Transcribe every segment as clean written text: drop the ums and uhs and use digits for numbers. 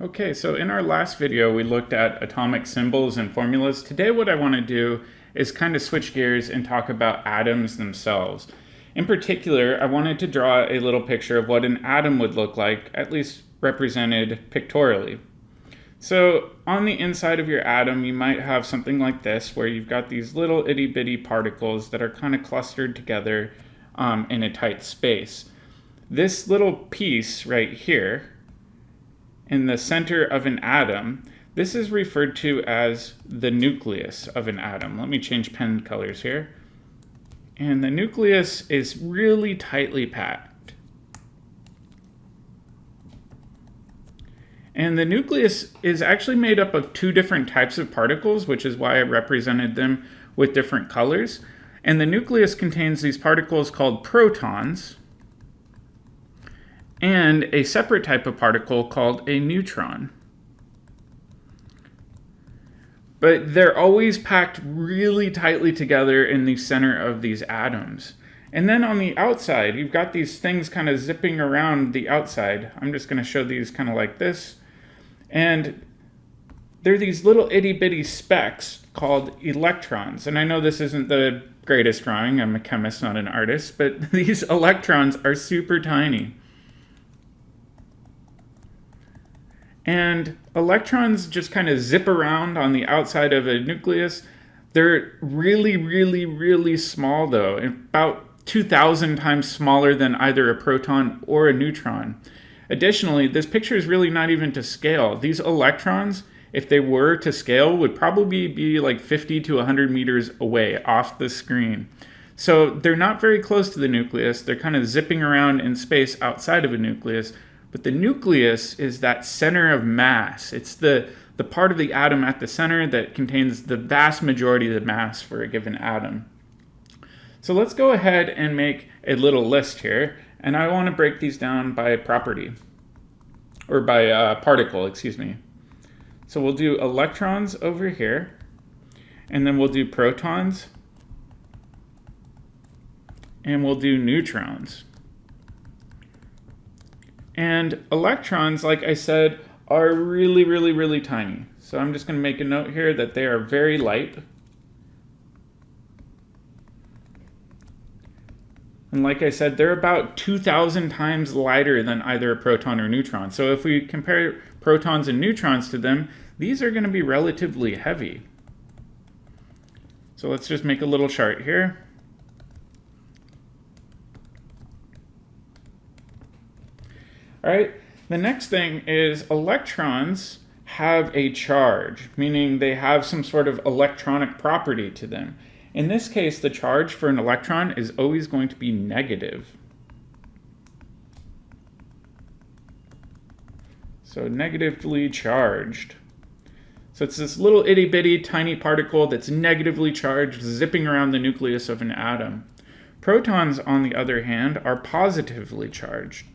Okay, so in our last video, we looked at atomic symbols and formulas. Today, what I want to do is kind of switch gears and talk about atoms themselves. In particular, I wanted to draw a little picture of what an atom would look like, at least represented pictorially. So on the inside of your atom, you might have something like this, where you've got these little itty bitty particles that are kind of clustered together in a tight space. This little piece right here, in the center of an atom, this is referred to as the nucleus of an atom. Let me change pen colors here. And the nucleus is really tightly packed. And the nucleus is actually made up of two different types of particles, which is why I represented them with different colors. And the nucleus contains these particles called protons, and a separate type of particle called a neutron. But they're always packed really tightly together in the center of these atoms. And then on the outside, you've got these things kind of zipping around the outside. I'm just going to show these kind of like this. And they're these little itty bitty specks called electrons. And I know this isn't the greatest drawing. I'm a chemist, not an artist. But these electrons are super tiny. And electrons just kind of zip around on the outside of a nucleus. They're really, really, really small though, about 2,000 times smaller than either a proton or a neutron. Additionally, this picture is really not even to scale. These electrons, if they were to scale, would probably be like 50 to 100 meters away off the screen. So they're not very close to the nucleus. They're kind of zipping around in space outside of a nucleus. But the nucleus is that center of mass. It's the part of the atom at the center that contains the vast majority of the mass for a given atom. So let's go ahead and make a little list here. And I want to break these down by property, or by particle, excuse me. So we'll do electrons over here, and then we'll do protons, and we'll do neutrons. And electrons, like I said, are really, really, really tiny. So I'm just going to make a note here that they are very light. And like I said, they're about 2,000 times lighter than either a proton or neutron. So if we compare protons and neutrons to them, these are going to be relatively heavy. So let's just make a little chart here. All right, the next thing is electrons have a charge, meaning they have some sort of electronic property to them. In this case, the charge for an electron is always going to be negative. So negatively charged. So it's this little itty bitty tiny particle that's negatively charged, zipping around the nucleus of an atom. Protons, on the other hand, are positively charged.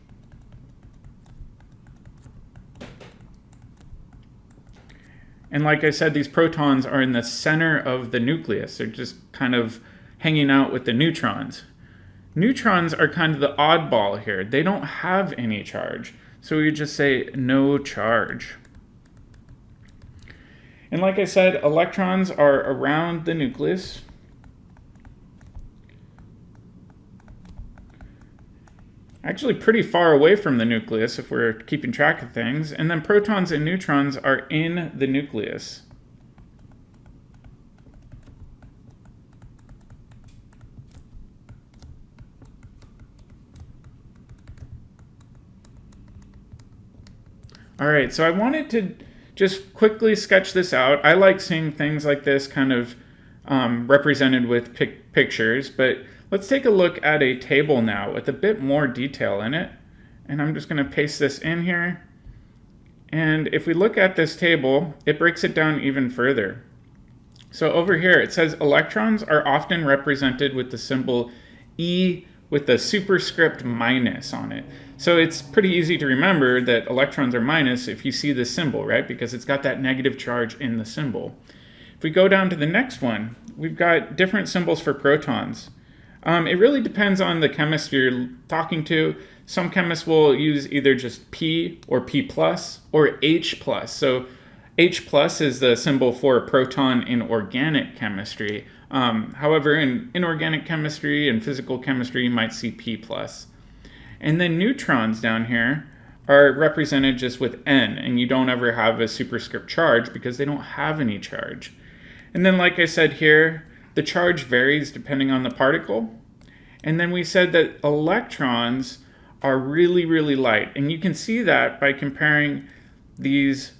And like I said, these protons are in the center of the nucleus. They're just kind of hanging out with the neutrons. Neutrons are kind of the oddball here. They don't have any charge. So we just say no charge. And like I said, electrons are around the nucleus. Actually pretty far away from the nucleus if we're keeping track of things. And then protons and neutrons are in the nucleus. All right, so I wanted to just quickly sketch this out. I like seeing things like this kind of represented with pictures, but let's take a look at a table now with a bit more detail in it. And I'm just going to paste this in here. And if we look at this table, it breaks it down even further. So over here, it says electrons are often represented with the symbol E with the superscript minus on it. So it's pretty easy to remember that electrons are minus if you see this symbol, right? Because it's got that negative charge in the symbol. If we go down to the next one, we've got different symbols for protons. It really depends on the chemist you're talking to. some chemists will use either just P or P plus or H plus. So H plus is the symbol for a proton in organic chemistry. However, in inorganic chemistry and physical chemistry, you might see P plus. And then neutrons down here are represented just with N, and you don't ever have a superscript charge because they don't have any charge. And then, like I said here, the charge varies depending on the particle. And then we said that electrons are really, really light. And you can see that by comparing these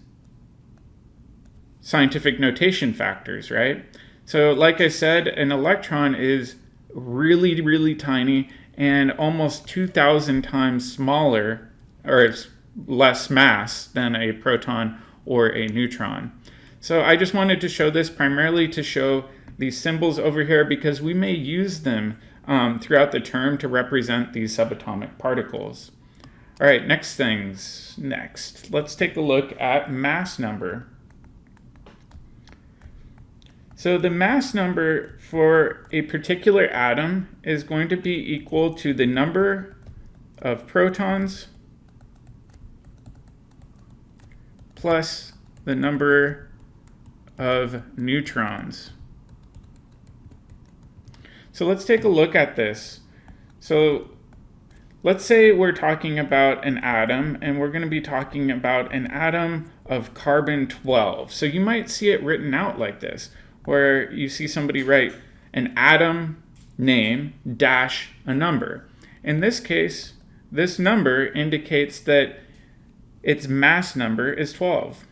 scientific notation factors, right? So like I said, an electron is really, really tiny and almost 2,000 times smaller, or it's less mass than a proton or a neutron. So I just wanted to show this primarily to show these symbols over here because we may use them throughout the term to represent these subatomic particles. All right, next. Let's take a look at mass number. So the mass number for a particular atom is going to be equal to the number of protons plus the number of neutrons. So let's take a look at this. So let's say we're talking about an atom, and we're going to be talking about an atom of carbon-12. So you might see it written out like this, where you see somebody write an atom name dash a number. In this case, this number indicates that its mass number is 12.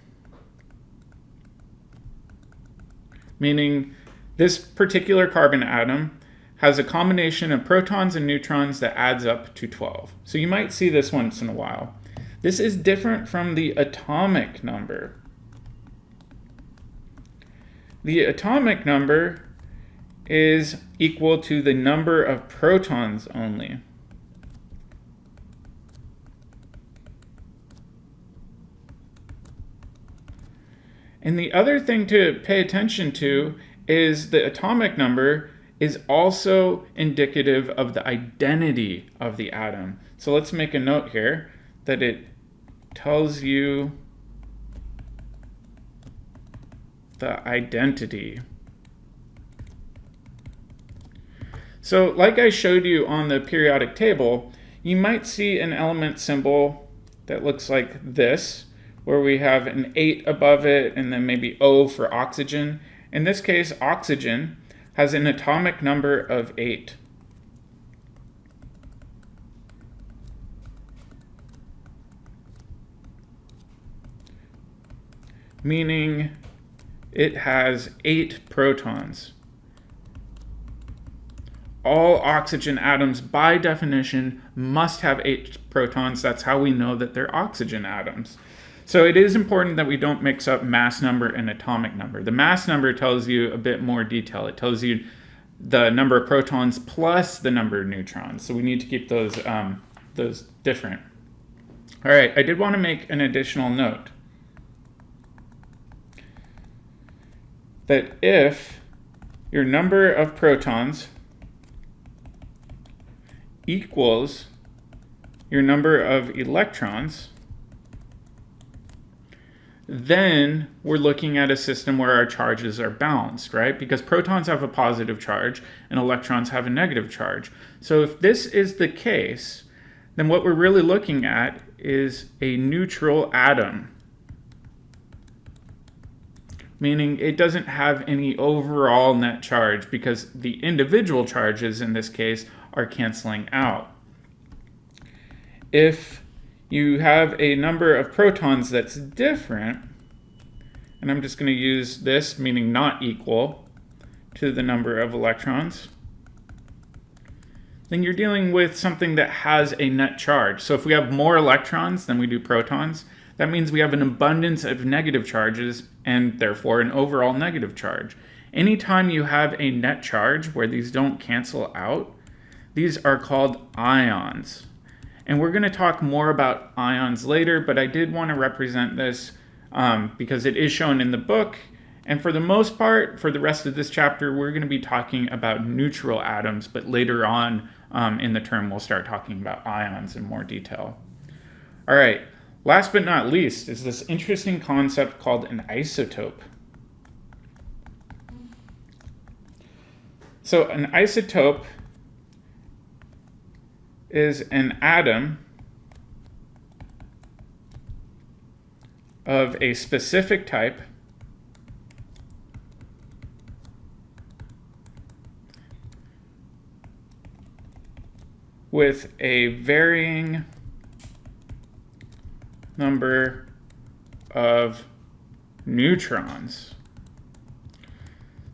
Meaning this particular carbon atom has a combination of protons and neutrons that adds up to 12. So you might see this once in a while. This is different from the atomic number. The atomic number is equal to the number of protons only. And the other thing to pay attention to is the atomic number is also indicative of the identity of the atom. So let's make a note here that it tells you the identity. So like I showed you on the periodic table, you might see an element symbol that looks like this, where we have an 8 above it and then maybe O for oxygen. In this case, oxygen has an atomic number of 8. Meaning it has 8 protons. All oxygen atoms, by definition, must have 8 protons. That's how we know that they're oxygen atoms. So it is important that we don't mix up mass number and atomic number. The mass number tells you a bit more detail. It tells you the number of protons plus the number of neutrons. So we need to keep those different. All right, I did want to make an additional note that if your number of protons equals your number of electrons, then we're looking at a system where our charges are balanced, right? Because protons have a positive charge and electrons have a negative charge. So if this is the case, then what we're really looking at is a neutral atom, meaning it doesn't have any overall net charge because the individual charges in this case are canceling out. If you have a number of protons that's different, and I'm just going to use this, meaning not equal to the number of electrons, then you're dealing with something that has a net charge. So if we have more electrons than we do protons, that means we have an abundance of negative charges and therefore an overall negative charge. Anytime you have a net charge where these don't cancel out, these are called ions. And we're going to talk more about ions later, but I did want to represent this because it is shown in the book And for the most part, for the rest of this chapter, we're going to be talking about neutral atoms, but later on in the term, we'll start talking about ions in more detail. All right, last but not least is this interesting concept called an isotope. So an isotope is an atom of a specific type with a varying number of neutrons.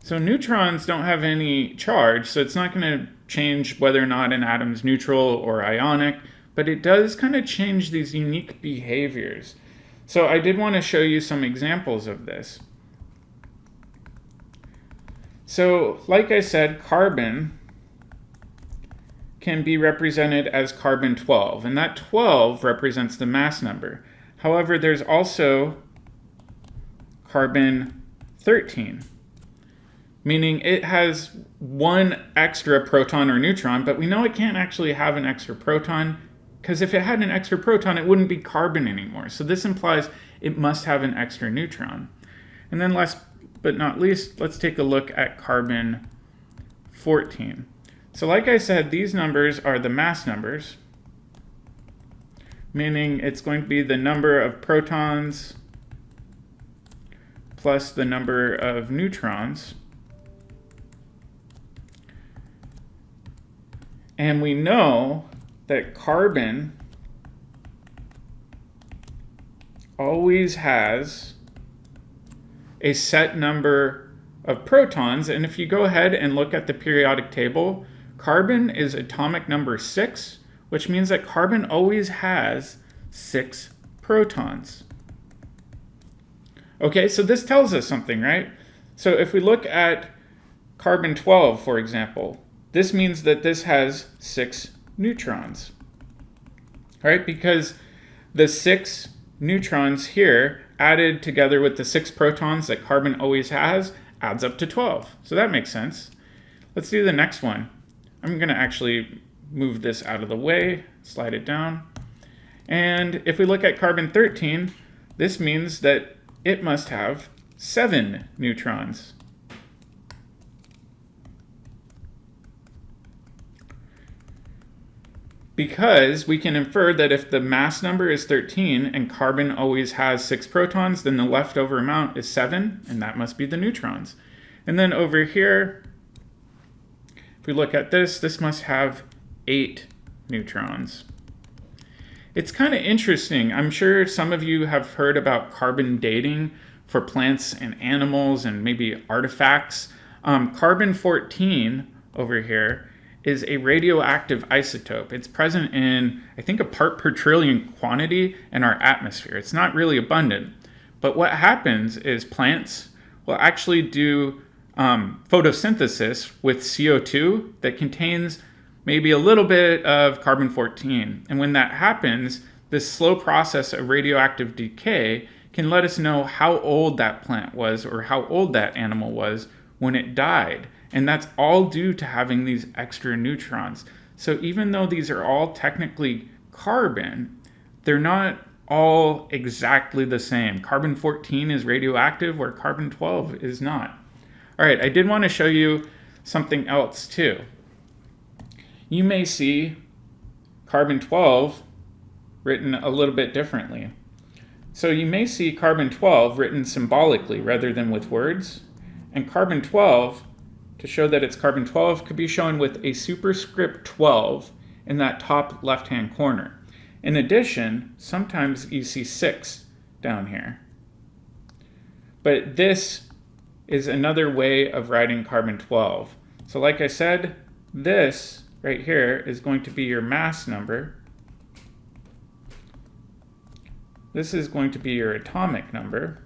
So neutrons don't have any charge, so it's not going to change whether or not an atom's neutral or ionic, but it does kind of change these unique behaviors. So I did want to show you some examples of this. So like I said, carbon can be represented as carbon-12, and that 12 represents the mass number. However, there's also carbon-13, meaning it has one extra proton or neutron, but we know it can't actually have an extra proton, because if it had an extra proton, it wouldn't be carbon anymore. So this implies it must have an extra neutron. And then last but not least, let's take a look at carbon-14. So like I said, these numbers are the mass numbers, meaning it's going to be the number of protons plus the number of neutrons. And we know that carbon always has a set number of protons. And if you go ahead and look at the periodic table, carbon is atomic number 6, which means that carbon always has 6 protons. Okay, so this tells us something, right? So if we look at carbon-12, for example, this means that this has 6 neutrons, right? Because the 6 neutrons here added together with the 6 protons that carbon always has adds up to 12. So that makes sense. Let's do the next one. I'm going to actually move this out of the way, slide it down. And if we look at carbon-13, this means that it must have 7 neutrons. Because we can infer that if the mass number is 13 and carbon always has 6 protons, then the leftover amount is 7, and that must be the neutrons. And then over here, if we look at this, this must have 8 neutrons. It's kind of interesting. I'm sure some of you have heard about carbon dating for plants and animals and maybe artifacts. Carbon-14 over here is a radioactive isotope. It's present in, I think, a part per trillion quantity in our atmosphere. It's not really abundant. But what happens is plants will actually do photosynthesis with CO2 that contains maybe a little bit of carbon-14. And when that happens, this slow process of radioactive decay can let us know how old that plant was or how old that animal was when it died. And that's all due to having these extra neutrons. So even though these are all technically carbon, they're not all exactly the same. Carbon-14 is radioactive where carbon-12 is not. All right, I did want to show you something else too. You may see carbon-12 written a little bit differently. So you may see carbon-12 written symbolically rather than with words, and carbon-12, to show that it's carbon-12, could be shown with a superscript 12 in that top left-hand corner. In addition, sometimes you see 6 down here. But this is another way of writing carbon-12. So like I said, this right here is going to be your mass number. This is going to be your atomic number.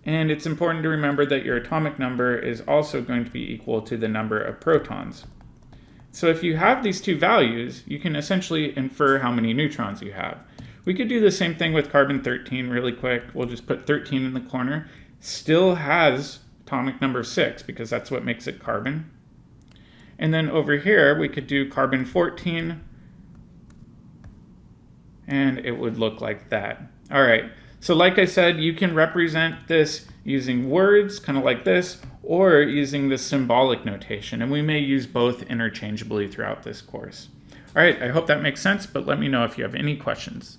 And it's important to remember that your atomic number is also going to be equal to the number of protons. So if you have these two values, you can essentially infer how many neutrons you have. We could do the same thing with carbon-13 really quick. We'll just put 13 in the corner. still has atomic number 6 because that's what makes it carbon. And then over here, we could do carbon 14, and it would look like that. All right, so like I said, you can represent this using words, kind of like this, or using the symbolic notation, and we may use both interchangeably throughout this course. All right, I hope that makes sense, but let me know if you have any questions.